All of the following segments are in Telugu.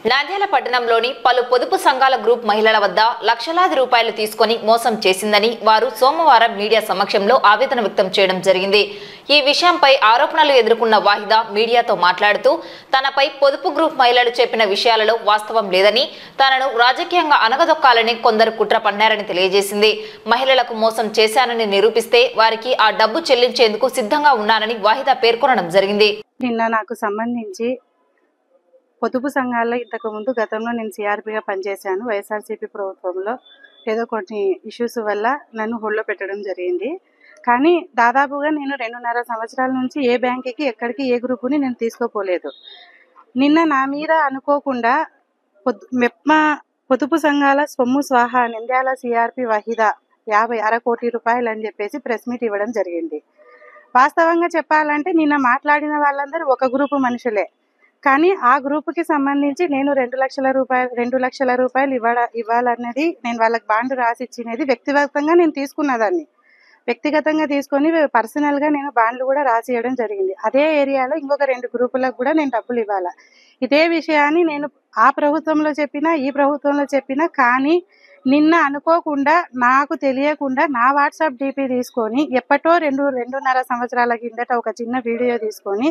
నంద్యాల పట్టణంలోని పలు పొదుపు సంఘాల గ్రూప్ మహిళల వద్ద లక్షలాది రూపాయలు తీసుకొని మోసం చేసిందని వారు సోమవారం మీడియా సమక్షంలో ఆవేదన వ్యక్తం చేయడం జరిగింది. ఈ విషయంపై ఆరోపణలు ఎదుర్కొన్న వాహిదా మీడియాతో మాట్లాడుతూ తనపై పొదుపు గ్రూప్ మహిళలు చెప్పిన విషయాలలో వాస్తవం లేదని, తనను రాజకీయంగా అనగదొక్కాలని కొందరు కుట్ర పన్నారని తెలియజేసింది. మహిళలకు మోసం చేశానని నిరూపిస్తే వారికి ఆ డబ్బు చెల్లించేందుకు సిద్ధంగా ఉన్నానని వాహిదా పేర్కొనడం జరిగింది. నిన్న నాకు సంబంధించి పొదుపు సంఘాల్లో ఇంతకుముందు గతంలో నేను సిఆర్పిగా పనిచేశాను. వైఎస్ఆర్సీపీ ప్రభుత్వంలో ఏదో కొన్ని ఇష్యూస్ వల్ల నన్ను హోల్డ్లో పెట్టడం జరిగింది. కానీ దాదాపుగా నేను 2.5 సంవత్సరాల నుంచి ఏ బ్యాంకుకి ఎక్కడికి ఏ గ్రూపుని నేను తీసుకోపోలేదు. నిన్న నా మీద అనుకోకుండా పొదుపు సంఘాల సొమ్ము స్వాహా నంద్యాల సిఆర్పి వాహిదా 50 కోటి రూపాయలు అని చెప్పేసి ప్రెస్ మీట్ ఇవ్వడం జరిగింది. వాస్తవంగా చెప్పాలంటే నిన్న మాట్లాడిన వాళ్ళందరూ ఒక గ్రూపు మనుషులే. కానీ ఆ గ్రూపుకి సంబంధించి నేను 2 లక్షల రూపాయలు ఇవ్వాలన్నది నేను వాళ్ళకి బాండ్ రాసి ఇచ్చినది వ్యక్తిగతంగా నేను తీసుకున్నదాన్ని. వ్యక్తిగతంగా తీసుకొని పర్సనల్గా నేను బాండ్లు కూడా రాసి ఇవ్వడం జరిగింది. అదే ఏరియాలో ఇంకొక 2 గ్రూపులకు కూడా నేను డబ్బులు ఇవ్వాలా. ఇదే విషయాన్ని నేను ఆ ప్రభుత్వంలో చెప్పినా ఈ ప్రభుత్వంలో చెప్పినా, కానీ నిన్న అనుకోకుండా నాకు తెలియకుండా నా వాట్సాప్ డీపీ తీసుకొని ఎప్పటో 2.5 సంవత్సరాల కిందట ఒక చిన్న వీడియో తీసుకొని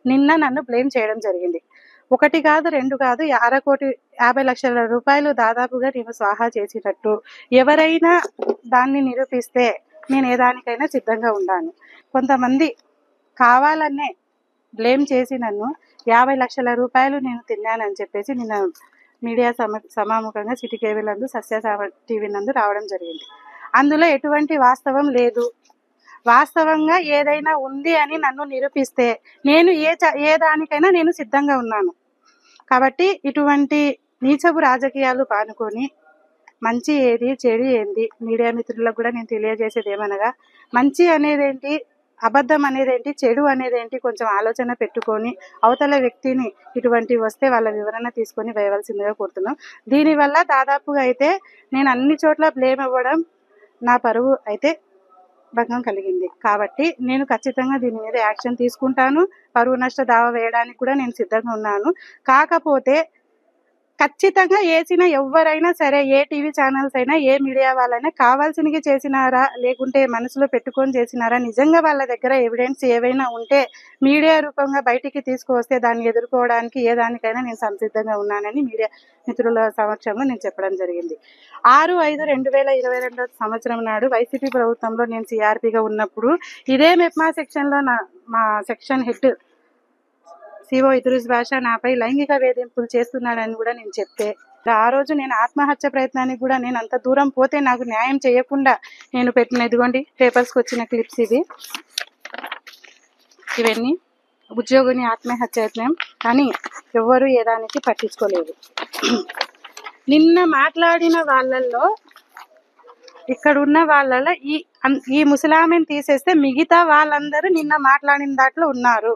నిన్న నన్ను బ్లేమ్ చేయడం జరిగింది. 1 కాదు 2 కాదు 50 లక్షల రూపాయలు దాదాపుగా నేను స్వాహా చేసినట్టు ఎవరైనా దాన్ని నిరూపిస్తే నేను ఏ దానికైనా సిద్ధంగా ఉన్నాను. కొంతమంది కావాలనే బ్లేమ్ చేసి నన్ను 50 లక్షల రూపాయలు నేను తిన్నానని చెప్పేసి నిన్న మీడియా సమాముఖంగా సిటీ కేబుల్ నందు సస్య టీవీ నందు రావడం జరిగింది. అందులో ఎటువంటి వాస్తవం లేదు. వాస్తవంగా ఏదైనా ఉంది అని నన్ను నిరూపిస్తే నేను ఏ దానికైనా నేను సిద్ధంగా ఉన్నాను. కాబట్టి ఇటువంటి నీచపు రాజకీయాలు పానుకొని మంచి ఏది చెడు ఏంది మీడియా మిత్రులకు కూడా నేను తెలియజేసేది ఏమనగా, మంచి అనేదేంటి, అబద్ధం అనేదేంటి, చెడు అనేదేంటి కొంచెం ఆలోచన పెట్టుకొని అవతల వ్యక్తిని ఇటువంటి వస్తే వాళ్ళ వివరణ తీసుకొని వేయవలసిందిగా కోరుతున్నాం. దీనివల్ల దాదాపుగా అయితే నేను అన్ని చోట్ల బ్లేమ్ అవ్వడం, నా పరువు అయితే భంగం కలిగింది. కాబట్టి నేను ఖచ్చితంగా దీని మీద యాక్షన్ తీసుకుంటాను. పరువు నష్ట దావా వేయడానికి కూడా నేను సిద్ధంగా ఉన్నాను. కాకపోతే ఖచ్చితంగా వేసిన ఎవరైనా సరే, ఏ టీవీ ఛానల్స్ అయినా ఏ మీడియా వాళ్ళైనా కావాల్సినవి చేసినారా లేకుంటే మనసులో పెట్టుకొని చేసినారా, నిజంగా వాళ్ళ దగ్గర ఎవిడెన్స్ ఏవైనా ఉంటే మీడియా రూపంగా బయటికి తీసుకువస్తే దాన్ని ఎదుర్కోవడానికి ఏ దానికైనా నేను సంసిద్ధంగా ఉన్నానని మీడియా మిత్రుల సమక్షంలో నేను చెప్పడం జరిగింది. 6/5/2022 సంవత్సరం నాడు వైసీపీ ప్రభుత్వంలో నేను సిఆర్పిగా ఉన్నప్పుడు ఇదే మెప్మా సెక్షన్లో మా సెక్షన్ హెడ్ సిఓ ఇద్రూస్ బాషా నాపై లైంగిక వేధింపులు చేస్తున్నాడని కూడా నేను చెప్తే, ఆ రోజు నేను ఆత్మహత్య ప్రయత్నానికి కూడా నేను అంత దూరం పోతే నాకు న్యాయం చేయకుండా నేను పెట్టిన ఇదిగోండి పేపర్స్కి వచ్చిన క్లిప్స్ ఇవన్నీ ఉద్యోగిని ఆత్మహత్య యత్నం, కానీ ఎవ్వరూ ఏదానికి పట్టించుకోలేదు. నిన్న మాట్లాడిన వాళ్ళల్లో ఇక్కడ ఉన్న వాళ్ళలో ఈ ముసలామెను తీసేస్తే మిగతా వాళ్ళందరూ నిన్న మాట్లాడిన దాంట్లో ఉన్నారు.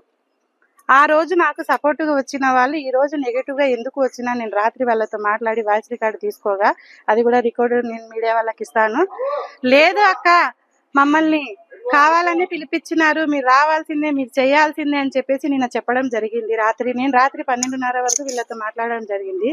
ఆ రోజు నాకు సపోర్టుగా వచ్చిన వాళ్ళు ఈ రోజు నెగిటివ్గా ఎందుకు వచ్చినా నేను రాత్రి వాళ్ళతో మాట్లాడి వాయిస్ రికార్డు తీసుకోగా అది కూడా రికార్డు నేను మీడియా వాళ్ళకి ఇస్తాను. లేదు అక్క, మమ్మల్ని కావాలని పిలిపించినారు, మీరు రావాల్సిందే, మీరు చేయాల్సిందే అని చెప్పేసి నిన్న చెప్పడం జరిగింది. నేను రాత్రి 12:30 వరకు వీళ్ళతో మాట్లాడడం జరిగింది.